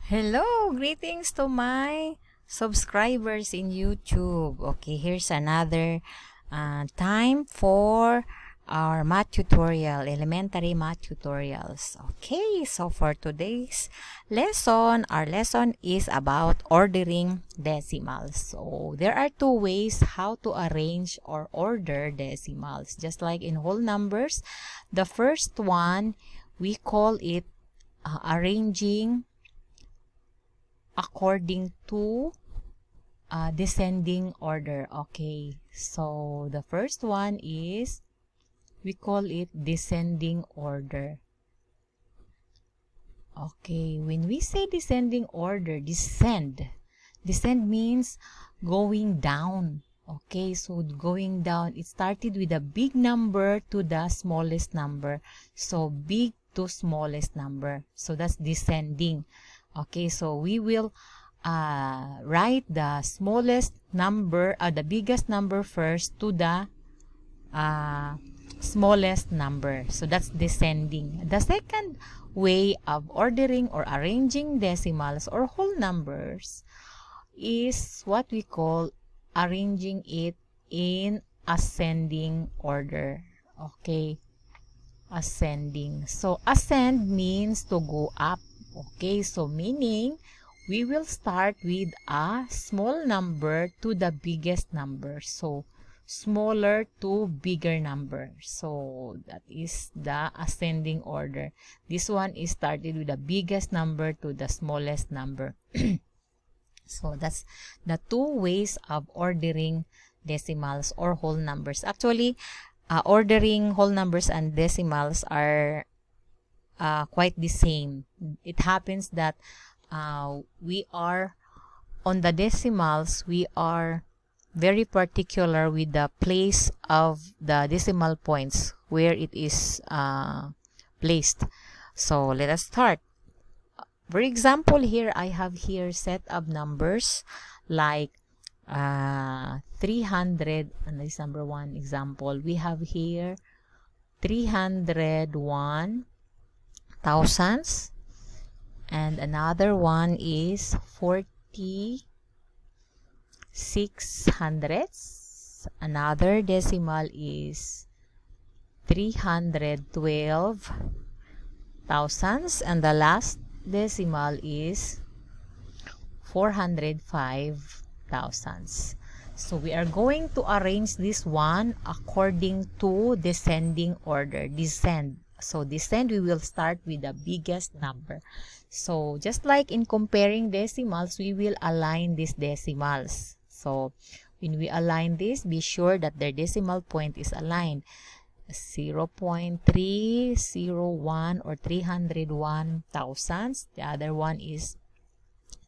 Hello, greetings to my subscribers in YouTube. Okay, here's another time for our math tutorial, elementary math tutorials. Okay, so for today's lesson, our lesson is about ordering decimals. So there are two ways how to arrange or order decimals. Just like in whole numbers, the first one, we call it arranging according to descending order. Okay, so the first one is, we call it descending order. Okay, when we say descending order, descend means going down. Okay, so going down, it started with a big number to the smallest number. So big to smallest number. So that's descending. Okay, so we will write the smallest number, the biggest number first to the smallest number. So that's descending. The second way of ordering or arranging decimals or whole numbers is what we call arranging it in ascending order. Okay, ascending. So ascend means to go up. Okay, so meaning we will start with a small number to the biggest number. So smaller to bigger number. So that is the ascending order. This one is started with the biggest number to the smallest number. So that's the two ways of ordering decimals or whole numbers. Actually, ordering whole numbers and decimals are quite the same. It happens that we are on the decimals, we are very particular with the place of the decimal points where it is placed. So let us start. For example, here I have here set of numbers like 300, and this number one example. We have here 301 thousands, and another one is 46 hundredths. Another decimal is 312 thousands, and the last decimal is 405 thousands. So we are going to arrange this one according to descending order. Descend. So descend, we will start with the biggest number. So just like in comparing decimals, we will align these decimals. So when we align this, be sure that their decimal point is aligned. 0.301 or 301 thousandths. The other one is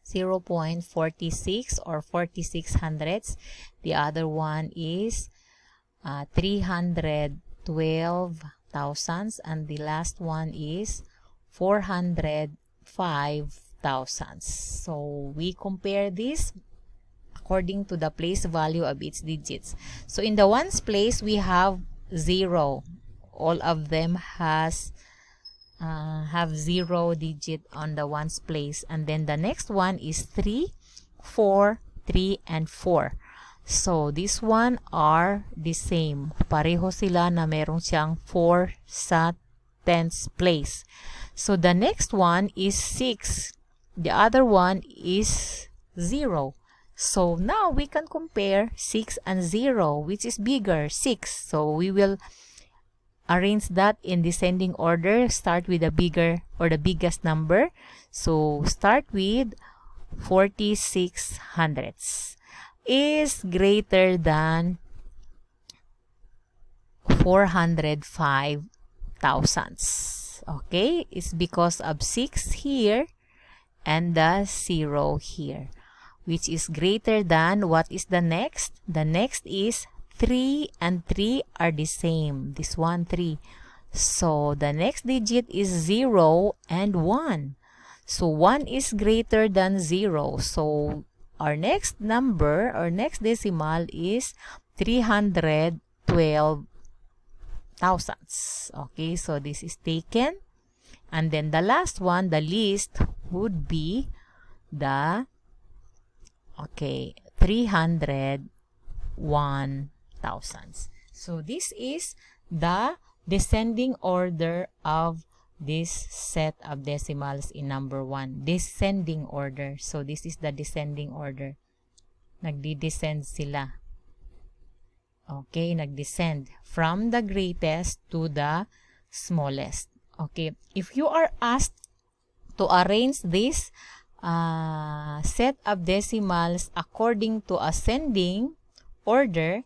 0.46 or 46 hundredths. The other one is 312 thousandths, and the last one is 405 thousandths. So we compare this according to the place value of its digits. So in the ones place, we have 0. All of them have 0 digit on the ones place, and then the next one is 3, 4, 3, and 4. So this one are the same. Pareho sila na meron siyang 4 sa tens place. So the next one is 6. The other one is 0. So now we can compare 6 and 0, which is bigger, 6. So we will arrange that in descending order. Start with the bigger or the biggest number. So start with 46 hundredths is greater than 405 thousandths. Okay, it's because of 6 here and the 0 here, which is greater than, what is the next? The next is 3 and 3 are the same. This one, 3. So the next digit is 0 and 1. So 1 is greater than 0. So our next number, our next decimal is 312 thousandths. Okay, so this is taken. And then the last one, the least, would be the, okay, 301 thousands. So this is the descending order of this set of decimals in number 1. Descending order. So this is the descending order. Nagdi-descend sila. Okay, nag-descend from the greatest to the smallest. Okay, if you are asked to arrange this set of decimals according to ascending order,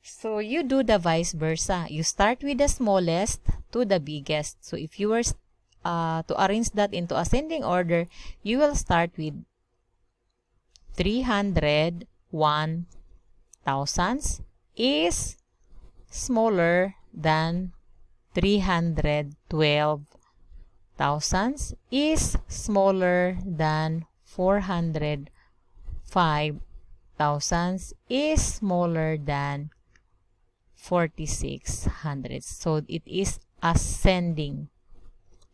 so you do the vice versa. You start with the smallest to the biggest. So if you were to arrange that into ascending order, you will start with 301 thousands is smaller than 312 thousands is smaller than 405 thousands is smaller than 4600. So it is ascending.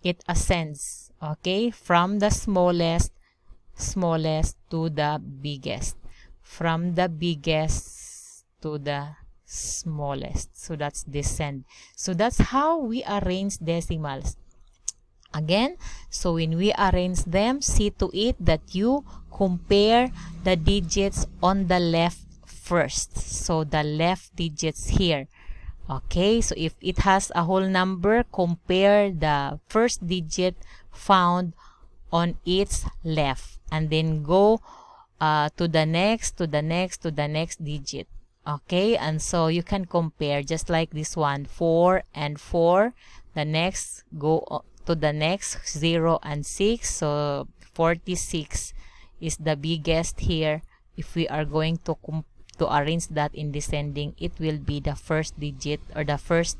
It ascends, okay, from the smallest to the biggest, from the biggest to the smallest. So that's descend. So that's how we arrange decimals. Again, so when we arrange them, see to it that you compare the digits on the left first. So the left digits here. Okay, so if it has a whole number, compare the first digit found on its left, and then go to the next digit. Okay, and so you can compare just like this one, 4 and 4. The next, go to the next, 0 and 6. So 46 is the biggest here. If we are going to arrange that in descending, it will be the first digit or the first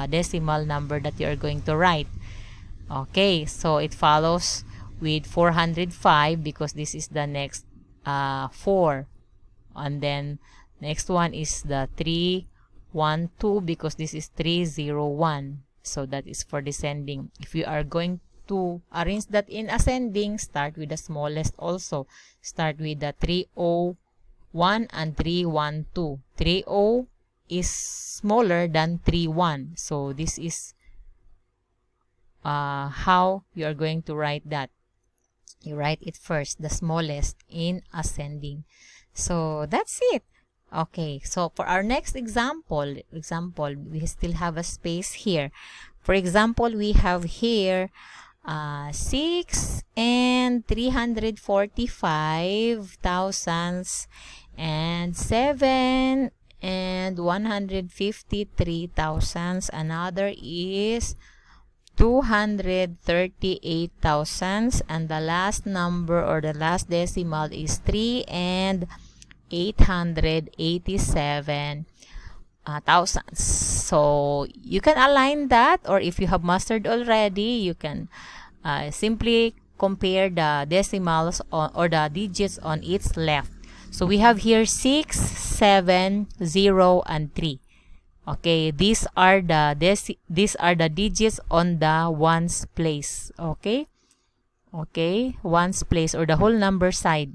decimal number that you are going to write. Okay, so it follows with 405 because this is the next 4, and then next one is the 312 because this is 301. So that is for descending. If you are going to arrange that in ascending, start with the smallest also. Start with the 301 and 312. 30 is smaller than 31. So this is how you are going to write that. You write it first, the smallest in ascending. So that's it. Okay, so for our next example, we still have a space here. For example, we have here 6 and 345 thousands and 7 and 153 thousands. Another is 238 thousands, and the last number or the last decimal is 3 and 887 thousands. So you can align that, or if you have mastered already, you can simply compare the decimals or the digits on its left. So we have here 6, 7, 0, and 3. Okay, these are the digits on the ones place. Okay, ones place or the whole number side.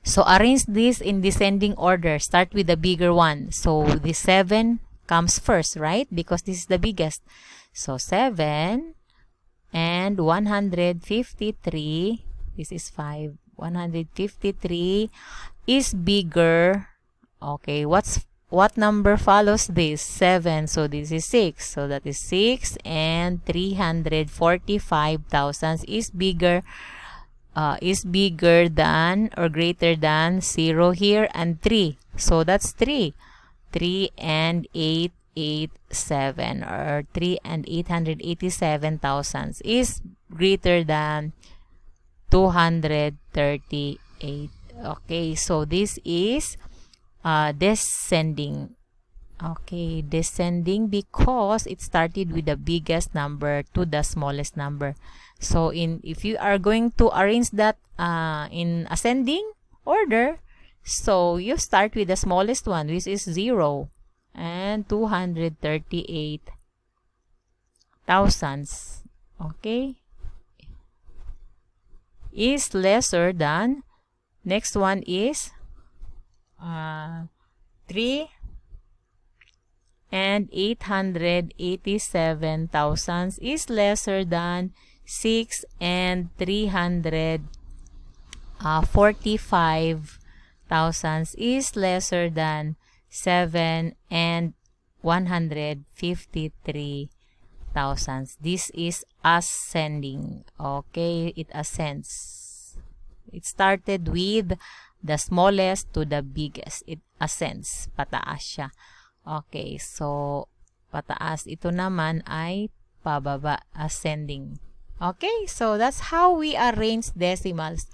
So arrange this in descending order. Start with the bigger one. So the 7 comes first, right? Because this is the biggest. So 7 and 153. This is 5. 153 is bigger. Okay, what number follows this? 7. So this is 6. So that is 6 and 345 thousands is bigger than or greater than 0 here and 3. So that's 3. 3 and 887 or 3 and 887 thousands is greater than 238. Okay, so this is descending. Okay, descending because it started with the biggest number to the smallest number. So if you are going to arrange that in ascending order, so you start with the smallest one, which is 0 and 238 thousands. Okay, is lesser than, next one is 3 and 887 thousandths is lesser than 6 and 345 thousandths is lesser than 7 and 153 thousandths. This is ascending. Okay, it ascends. It started with the smallest to the biggest. It ascends. Pataas siya. Okay, so pataas. Ito naman ay pababa. Ascending. Okay, so that's how we arrange decimals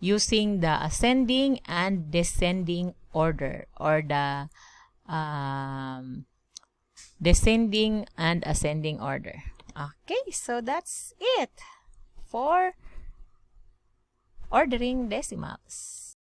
using the ascending and descending order, or the descending and ascending order. Okay, so that's it for ordering decimals.